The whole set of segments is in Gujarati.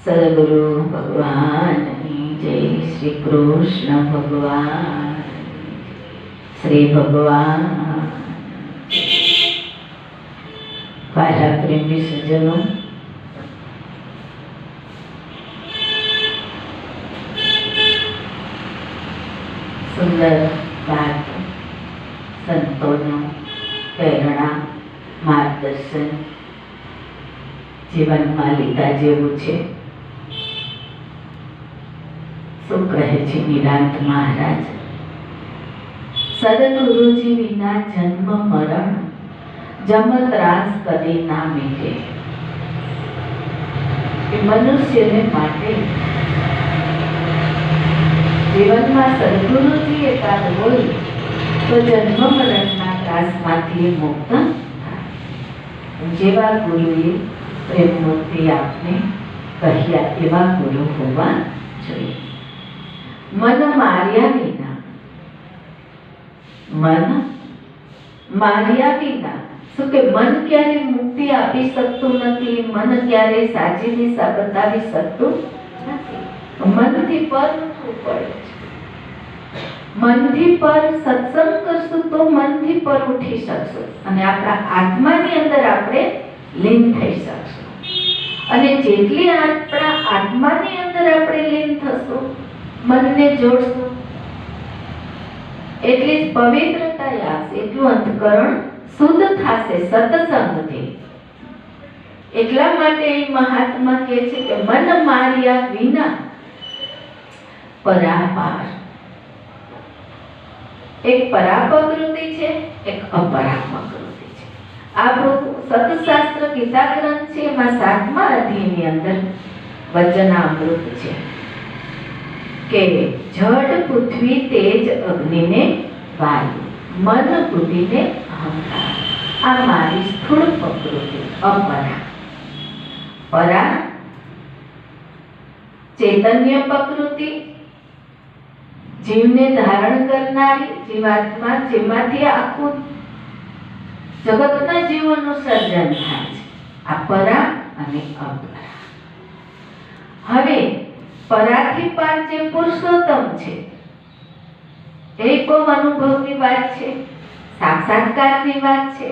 સદગુરુ ભગવાનની જય. શ્રી કૃષ્ણ ભગવાન, શ્રી ભગવાન. વાલા પ્રેમી સજ્જનો, સુંદર વાત, સંતોનો પ્રેરણા, માર્ગદર્શન જીવનમાં લીધા જેવું છે. શું કહે છે નિરાંત મહારાજ? સદગુરુજી વિના જન્મ મરણ જમત્રાસ કદી ના મીટે. એ મનુષ્યને માટે જીવનમાં સદગુરુજી એકાદ હોય તો જન્મ મરણના ત્રાસમાંથી મુક્ત થાય. જેવા ગુરુએ પ્રેમમૂર્તિ આપને કહ્યા એવા ગુરુ હોવા જોઈએ. મન માર્યા વિના, મન માર્યા વિના, શું કે મન ક્યારે મુક્તિ આપી શકતું નથી, મન ક્યારે સાચી દિશા બતાવી શકતું નથી. મનથી પર ઉઠવું પડે છે. મનથી પર સત્સંગ કરશું તો મનથી પર ઉઠી શકશું અને આપણા આત્માની અંદર આપણે લીન થઈ શકશું. અને જેટલી આપણા આત્માની અંદર આપણે લીન થશું, મનને જોડશું, એટલી જ પવિત્રતા આવશે, એટલું અંતકરણ શુદ્ધ થશે સત્સંગથી. એટલા માટે એ મહાત્મા કહે છે કે મન માર્યા વિના પરાપાર. એક પરાપકૃતિ છે, એક અપરાપકૃતિ છે. આપણું સતશાસ્ત્ર ગીતા ગ્રંથ છે, એમાં 7મા અધ્યાયની અંદર વચનામૃત છે કે જડ પૃથ્વી તેજ અગ્નિને વાયુ, મન બુદ્ધિને અહંકાર, આ મારી સ્થૂળ પ્રકૃતિ અપરા. પરા ચૈતન્ય પ્રકૃતિ, જીવને ધારણ કરનારી જીવાત્મા, જેમાંથી આખું જગતના જીવોનું સર્જન થાય છે. આ પરા અને અપરા. હવે પરાથી પાર જે પુરુષોત્તમ છે, એ કોઈ અનુભવની વાત છે, સાક્ષાત્કારની વાત છે.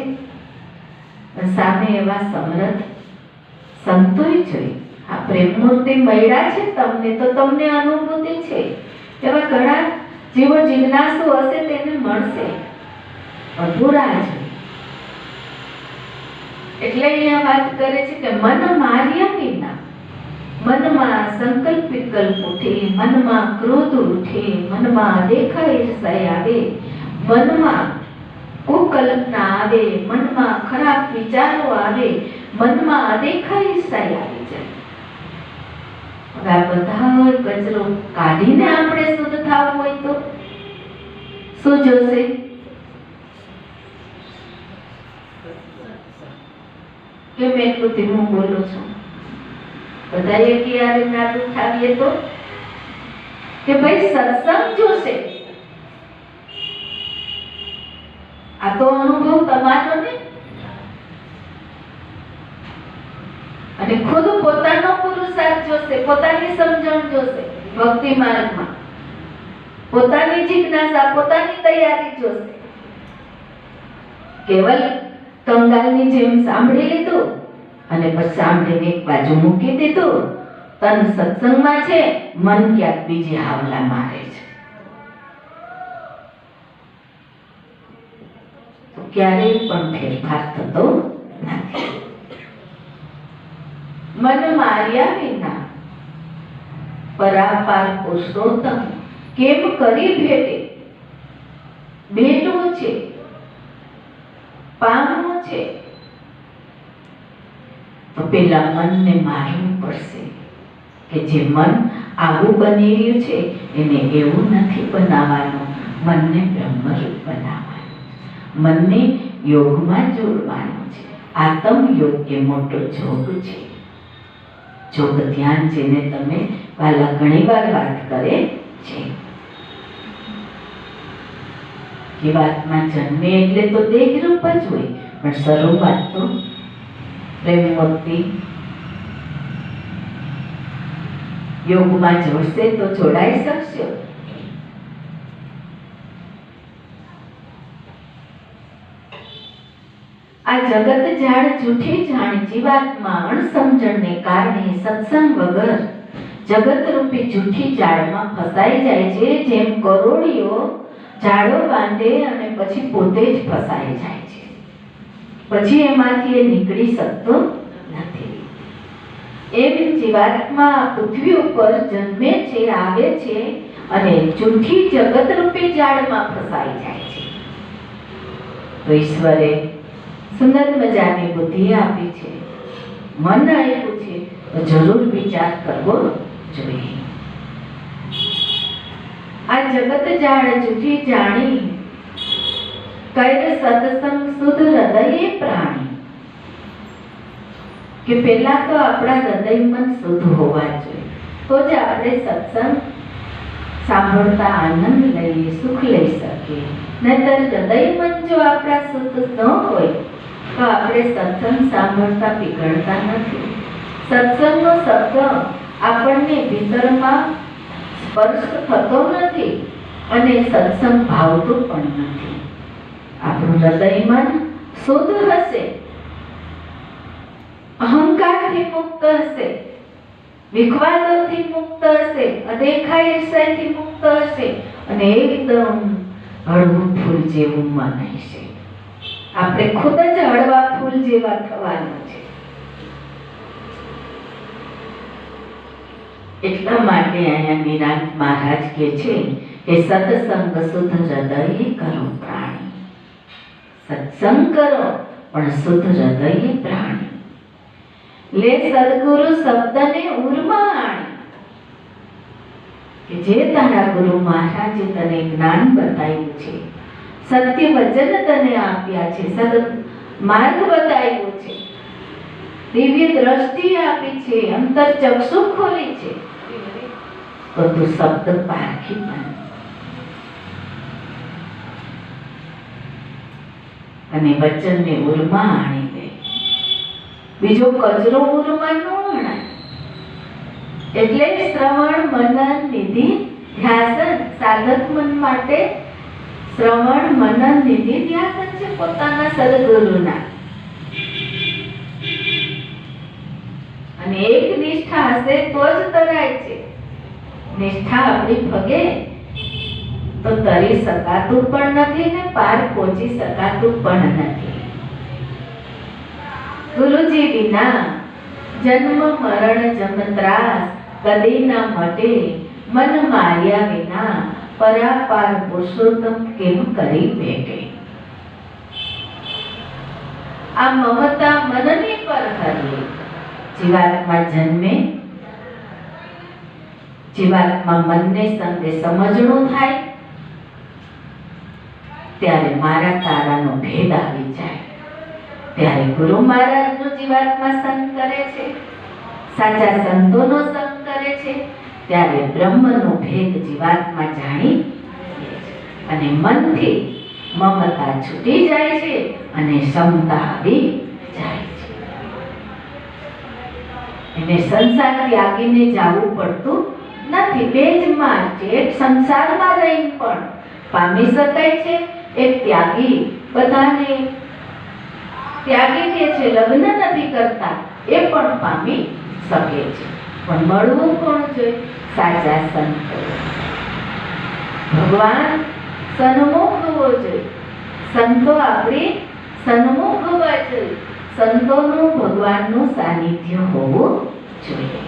સામે એવા સમર્થ સંતોય જોઈએ. આ પ્રેમમૂર્તિ મળ્યા છે તમને તો તમને અનુભૂતિ છે. એવા ઘણા જીવો જિજ્ઞાસુ હશે, તેને મળશે. અધૂરા છે. એટલે અહીંયા વાત કરે છે કે મન માર્યા વિના, મનમાં સંકલ્પ વિકલ્પ ઉઠે, મનમાં ક્રોધ ઉઠે, મનમાં દેખાય ઈર્ષા આવે, મનમાં કુકલ્પના આવે, મનમાં ખરાબ વિચારો આવે, મનમાં અદેખા ઈર્ષા આવી જાય. હવે આ બધા કચરો કાઢીને આપણે શુદ્ધ થવું હોય તો શું જોશે? કેમ એટલું ધીમું બોલું છું? બધા ક્યારે નાટું થાવીએ તો કે ભાઈ સત્સંગ જોશે. આ તો અનુભવ તમારો ને, અને ખુદ પોતાનો પુરુષાર્થ જોશે, પોતાની સમજણ જોશે, ભક્તિ માર્ગમાં પોતાની જિજ્ઞાસા, પોતાની તૈયારી જોશે. કેવલ કંગાલની જેમ સાંભળી લીધું અને પછી સાંભળીને એક બાજુ મૂકી દીધું. તન સત્સંગમાં છે, મન ક્યાંક બીજે હાવલા મારે છે, તો ક્યારેય પણ ફેરફાર થતો નથી. મન માર્યા વિના પરાપાર પુરુષોત્તમ કેમ કરી ભેટે. ભેટવું છે, પામવું છે, તો પેલા મનને મારવું પડશે કે જે મન આવું બની રહ્યું છે એને એવું નથી બનાવવાનું. મનને બ્રહ્મરૂપ બનાવવાનું, મનને યોગમાં જોડવાનું છે. આત્મ યોગ એ મોટો જોગ છે. જોગ ધ્યાન જેને તમે પહેલા ઘણી વાર વાત કરે છે. જીવાત્મા જન્મે એટલે તો દેહરૂપ જ હોય, પણ શરૂઆત તો પ્રેમમૂર્તિ યોગમાં જોડશે તો જોડાઈ શકશો. આ જગત જાણ જૂઠી જાણ જીવાત્મા અણસમજણને કારણે સત્સંગ વગર જગત રૂપી જૂઠી જાળમાં ફસાઈ જાય છે. જેમ કરોડીઓ જાળો બાંધે અને પછી પોતે જ ફસાઈ જાય છે, પછી એમાંથી એ નીકળી શકતો નથી. એમ જીવાત્મા પૃથ્વી ઉપર જન્મે છે, આવે છે અને જૂઠી જગત રૂપી જાળમાં ફસાઈ જાય છે. તો ઈશ્વરે સુંદર મજાની બુદ્ધિ આપી છે, મન આપ્યું છે, તો જરૂર વિચાર કરવો જોઈએ. આ જગત જાણ જૂઠી જાણી કૈર સત્સંગ શુદ્ધ હૃદયે પ્રાણી. કે પહેલા તો આપણા હૃદય મન શુદ્ધ હોવા જોઈએ, તો જ આપણે સત્સંગ સાંભળતા આનંદ લઈએ, સુખ લઈ શકીએ. નહીતર હૃદય મન જો આપણા શુદ્ધ ન હોય તો આપણે સત્સંગ સાંભળતા પીગળતા નથી. સત્સંગનો શબ્દ આપણને ભીતરમાં સ્પર્શ થતો નથી અને સત્સંગ ભાવતું પણ નથી. આપણું હૃદય મન શુદ્ધ હશે, અહંકારથી મુક્ત હશે, વિખવાદોથી મુક્ત હશે, અદેખાઈ ઈર્ષાથી મુક્ત હશે અને એકદમ હળવું ફૂલ જેવું મન હશે. આપણે ખુદ જ હળવા ફૂલ જેવા થવાનું છે. એટલા માટે અહીંયા નિરાંત મહારાજ કહે છે કે સત્સંગ શુદ્ધ હૃદયે કરો પ્રાણી. સત્સંગ કરો પણ શુદ્ધ હૃદયે પ્રાણી. લે સદગુરુ શબ્દને ઉરમાં આણી. કે જે તારા ગુરુ મહારાજે તને જ્ઞાન બતાવ્યું છે, સત્ય વચન તને આપ્યા છે, સદ માર્ગ બતાવ્યો છે, દિવ્ય દ્રષ્ટિ આપી છે, અંતર ચક્ષુ ખોલી છે, તો તું શબ્દ પારખી બન અને વચનને ઉરમાં આણી દે. બીજો કચરો ઉરમાં ન આણાય. એટલે શ્રવણ મનન નિધિ ધ્યાસન સાધક મન માટે શ્રવણ મનન નિધિ ધ્યાસન છે પોતાના સદગુરુના. અને એક નિષ્ઠા હશે તો જ તરાય છે. નિષ્ઠા આપણી ભગે તો તરી શકાતું પણ નથી ને પાર પહોંચી શકાતું પણ નથી. ગુરુજી વિના જન્મ મરણ જમત્રાસ કદી ના મટે. મન માર્યા વિના પરાપાર પુરુષોત્તમ કેમ કરી બેઠે. આ મમતા મનની પર હરીએ. જીવાત્મા જન્મે, જીવાત્મા મનને સંગે સમજણું થાય ત્યારે મારા તારાનો ભેદ આવી જાય. ત્યારે ગુરુ મહારાજનો જીવાત્મા સંગ કરે છે, સાચા સંતોનો સંગ કરે છે, ત્યારે બ્રહ્મનો ભેદ જીવાત્મા જાણી અને મનથી મમતા છૂટી જાય છે અને ક્ષમતા આવી જાય છે. એને સંસાર ત્યાગીને જવું પડતું નથી. બે જ માર્ગ છે. એક સંસારમાં રહીને પણ પામી શકાય છે, એક ત્યાગી બધાને ત્યાગી કે છે લગ્ન નથી કરતા એ પણ પામી શકે છે. પણ મળવું કોણ જોઈએ? સાચા સંતો. ભગવાન સન્મુખ હોવો જોઈએ. સંતો આપણી સન્મુખ હોવા જોઈએ. સંતોનું ભગવાનનું સાનિધ્ય હોવું જોઈએ.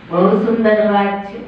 બહુ સુંદર વાત છે.